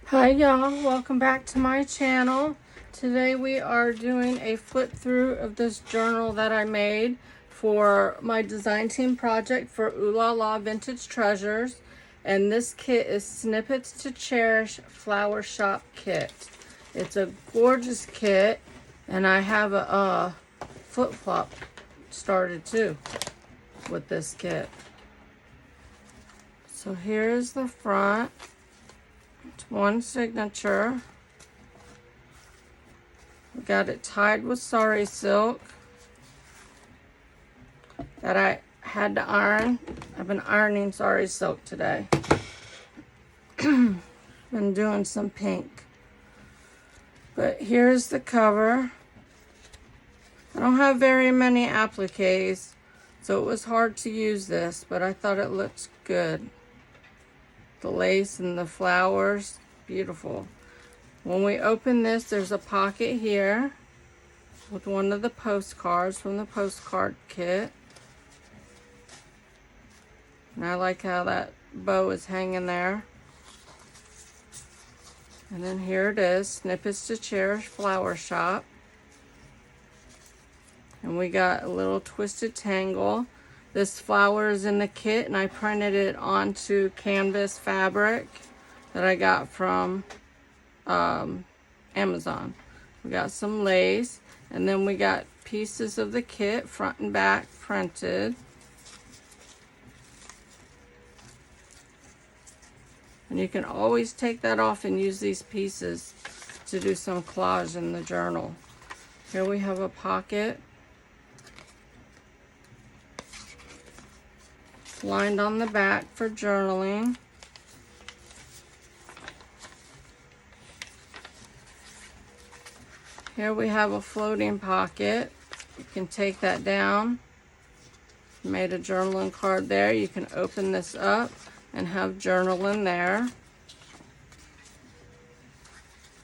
Hi y'all, welcome back to my channel. Today we are doing a flip through of this journal that I made for my design team project for Oohlala Vintage Treasures. And this kit is Snippets to Cherish Flower Shop Kit. It's a gorgeous kit, and I have a flip-flop started too with this kit. So here's the front. It's one signature. We got it tied with sari silk that I had to iron. I've been ironing sari silk today. Been doing some pink. But here's the cover. I don't have very many appliques, so it was hard to use this, but I thought it looked good. The lace and the flowers, beautiful. When we open this, there's a pocket here with one of the postcards from the postcard kit. And I like how that bow is hanging there. And then here it is, Snippets to Cherish Flower Shop. And we got a little twisted tangle. This flower is in the kit, and I printed it onto canvas fabric that I got from Amazon. We got some lace, and then we got pieces of the kit, front and back printed. And you can always take that off and use these pieces to do some collage in the journal. Here we have a pocket lined on the back for journaling. Here we have a floating pocket. You can take that down. Made a journaling card there. You can open this up and have journal in there.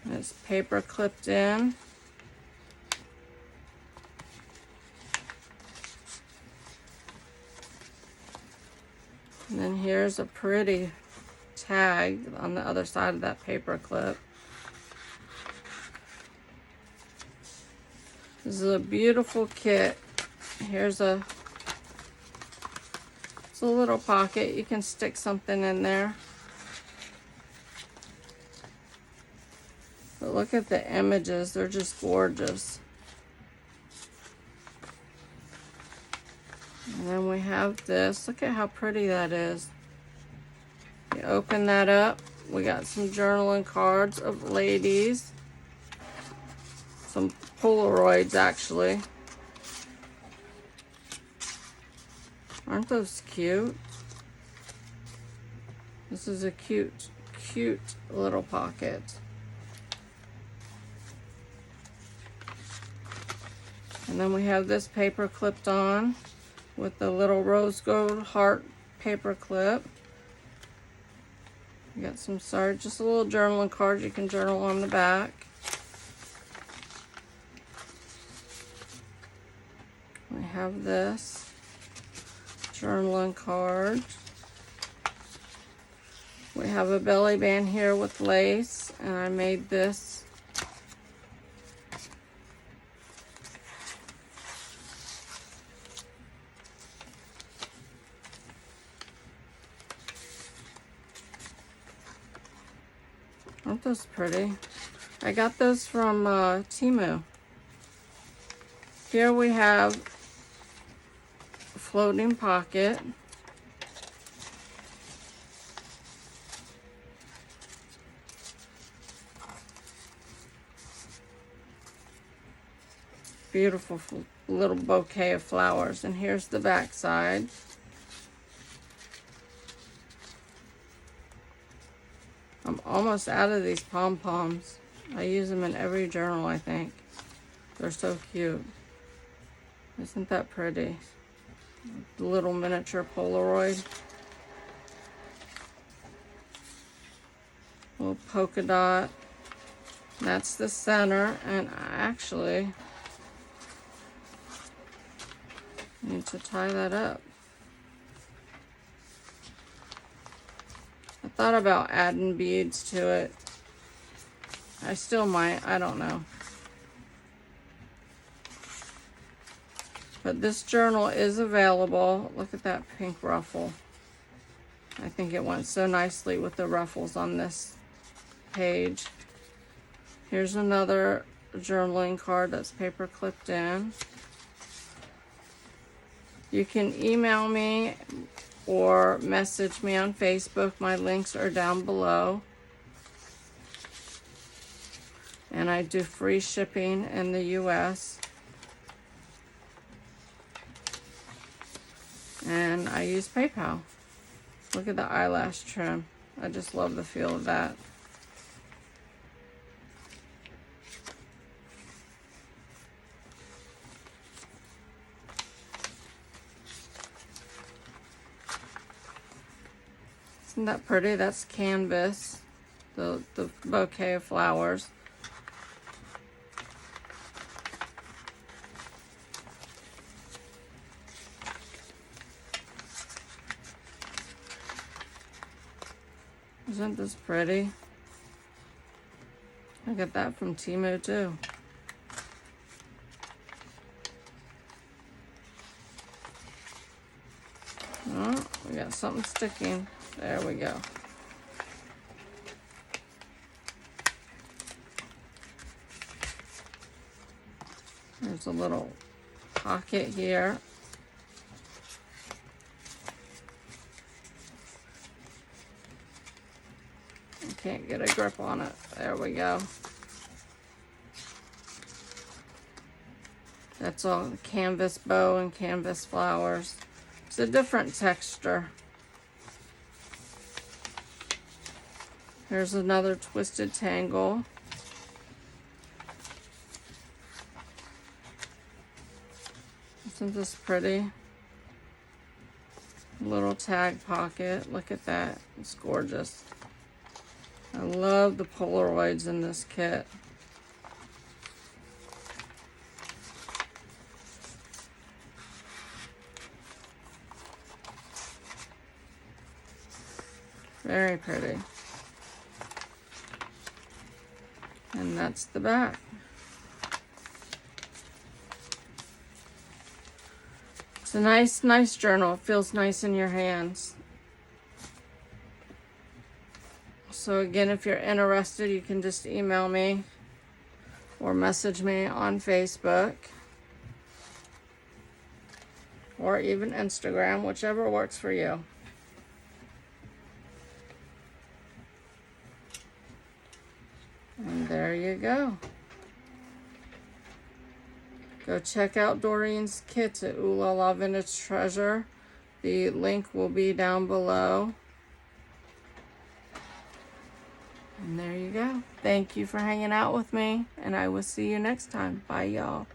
And it's paper clipped in. And then here's a pretty tag on the other side of that paper clip. This is a beautiful kit. Here's a little pocket. You can stick something in there. But look at the images. They're just gorgeous. And then we have this. Look at how pretty that is. You open that up. We got some journaling cards of ladies. Some Polaroids, actually. Aren't those cute? This is a cute little pocket. And then we have this paper clipped on with the little rose gold heart paper clip. You got some, just a little journaling card. You can journal on the back. We have this journaling card. We have a belly band here with lace, and I made this. Aren't those pretty? I got those from Temu. Here we have a floating pocket. Beautiful little bouquet of flowers. And here's the back side. I'm almost out of these pom-poms. I use them in every journal, I think. They're so cute. Isn't that pretty? The little miniature Polaroid. Little polka dot. That's the center, and I actually need to tie that up. I thought about adding beads to it, I still might, I don't know. But this journal is available. Look at that pink ruffle. I think it went so nicely with the ruffles on this page. Here's another journaling card that's paper clipped in. You can email me or message me on Facebook. My links are down below. And I do free shipping in the US. And I use PayPal. Look at the eyelash trim. I just love the feel of that. Isn't that pretty? That's canvas, the bouquet of flowers. Isn't this pretty? I got that from Temu too. Oh, we got something sticking. There we go. There's a little pocket here. I can't get a grip on it. There we go. That's all canvas bow and canvas flowers. It's a different texture. Here's another twisted tangle. Isn't this pretty? Little tag pocket. Look at that. It's gorgeous. I love the Polaroids in this kit. Very pretty. And that's the back. It's a nice journal. It feels nice in your hands. So again, if you're interested, you can just email me or message me on Facebook or even Instagram, whichever works for you. And there you go. Go check out Doreen's kits at Oohlala Vintage Treasure. The link will be down below. And there you go. Thank you for hanging out with me, and I will see you next time. Bye, y'all.